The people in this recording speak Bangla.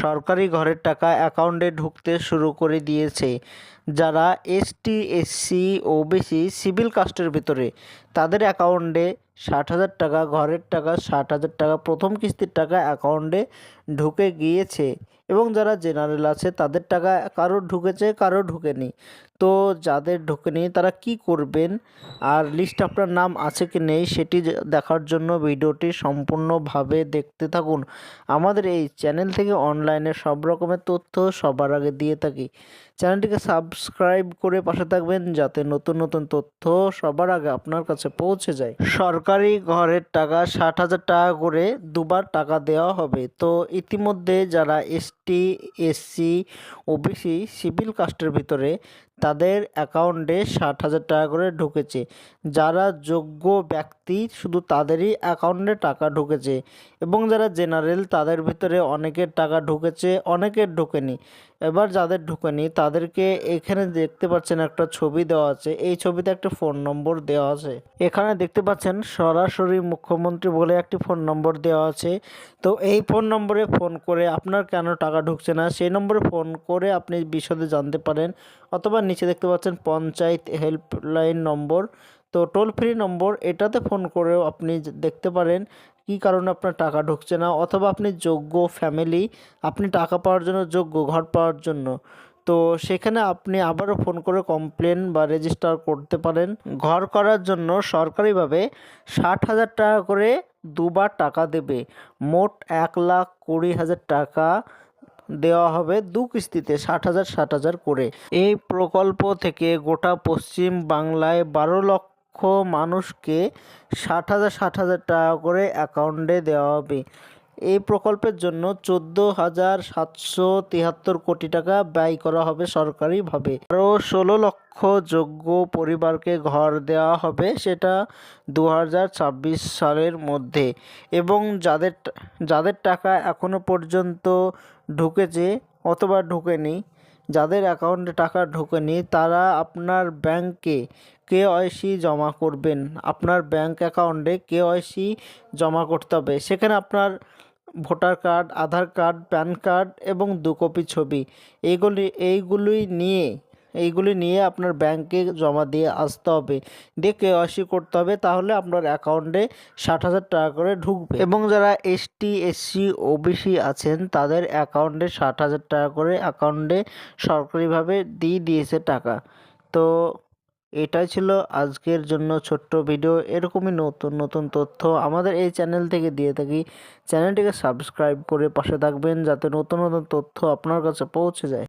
সরকারি ঘরের টাকা অ্যাকাউন্টে ঢুকতে শুরু করে দিয়েছে। যারা এসটি, এসসি, ওবিসি, সিভিল কাস্টের ভিতরে তাদের অ্যাকাউন্টে 60,000 টাকা, ঘরের টাকা 60,000 টাকা, প্রথম কিস্তির টাকা অ্যাকাউন্টে ঢুকে গিয়েছে। এবং যারা জেনারেল আছে তাদের টাকা কারোর ঢুকেছে, কারোর ঢুকেনি। তো যাদের ঢোকেনি তারা কি করবেন, আর লিস্ট আপনার নাম আছে কি নেই সেটি দেখার জন্য ভিডিওটি সম্পূর্ণভাবে দেখতে থাকুন। আমাদের এই চ্যানেল থেকে অনলাইনে সব রকমের তথ্য সবার আগে দিয়ে থাকি। চ্যানেলটিকে সাবস্ক্রাইব করে পাশে থাকবেন যাতে নতুন নতুন তথ্য সবার আগে আপনার কাছে পৌঁছে যায়। সরকারি ঘরের টাকা 60,000 টাকা করে দুবার টাকা দেওয়া হবে। তো ইতিমধ্যে যারা এসটি, এসসি, ওবিসি, সিভিল কাস্টের ভিতরে তাদের অ্যাকাউন্টে 60,000 টাকা করে ঢুকেছে। যারা যোগ্য ব্যক্তি শুধু তাদেরই অ্যাকাউন্টে টাকা ঢুকেছে। এবং যারা জেনারেল তাদের ভিতরে অনেকের টাকা ঢুকেছে, অনেকের ঢোকেনি। এবার যাদের ঢোকেনি তাদেরকে এখানে দেখতে পাচ্ছেন একটা ছবি দেওয়া আছে। এই ছবিতে একটা ফোন নম্বর দেওয়া আছে। এখানে দেখতে পাচ্ছেন সরাসরি মুখ্যমন্ত্রী বলে একটি ফোন নম্বর দেওয়া আছে। তো এই ফোন নম্বরে ফোন করে আপনার কেন টাকা ঢুকছে না সেই নম্বরে ফোন করে আপনি বিশদে জানতে পারেন। অথবা নিচে দেখতে পাচ্ছেন পঞ্চায়েত হেল্পলাইন নম্বর, তো টোল ফ্রি নম্বর, এটাতে ফোন করেও আপনি দেখতে পারেন কী কারণে আপনার টাকা ঢুকছে না। অথবা আপনি যোগ্য ফ্যামিলি, আপনি টাকা পাওয়ার জন্য যোগ্য, ঘর পাওয়ার জন্য, তো সেখানে আপনি আবারও ফোন করে কমপ্লেন বা রেজিস্টার করতে পারেন। ঘর করার জন্য সরকারিভাবে 60,000 টাকা করে দুবার টাকা দেবে। মোট 1,20,000 টাকা দেওয়া হবে দু কিস্তিতে, 60,000 60,000 করে। এই প্রকল্প থেকে গোটা পশ্চিম বাংলায় 12 লক্ষ মানুষকে 60,000 60,000 টাকা করে অ্যাকাউন্টে দেওয়া হবে। এই প্রকল্পের জন্য 14,773 কোটি টাকা ব্যয় করা হবে সরকারিভাবে। আরও 16 লক্ষ যোগ্য পরিবারকে ঘর দেওয়া হবে, সেটা 2026 সালের মধ্যে। এবং যাদের টাকা এখনও পর্যন্ত ঢুকেছে অথবা ঢোকেনি, যাদের অ্যাকাউন্টে টাকা ঢোকেনি তারা আপনার ব্যাংকে কেওয়াইসি জমা করবেন। আপনার ব্যাংক অ্যাকাউন্টে কেওয়াইসি জমা করতে হবে। সেখানে আপনার ভোটার কার্ড, আধার কার্ড, প্যান কার্ড এবং 2 কপি ছবি, এইগুলি নিয়ে আপনার ব্যাংকে জমা দিয়ে আসতে হবে, দিয়ে কেওয়াইসি করতে হবে। তাহলে আপনার অ্যাকাউন্টে 60,000 টাকা করে ঢুকবে। এবং যারা এসটি, এসসি, ওবিসি আছেন তাদের অ্যাকাউন্টে 60,000 টাকা করে অ্যাকাউন্টে সরকারিভাবে দিয়ে দিয়েছে টাকা। তো এটাই ছিল আজকের জন্য ছোট্ট ভিডিও। এরকমই নতুন নতুন তথ্য আমাদের এই চ্যানেল থেকে দিয়ে থাকি। চ্যানেলটিকে সাবস্ক্রাইব করে পাশে থাকবেন যাতে নতুন নতুন তথ্য আপনার কাছে পৌঁছে যায়।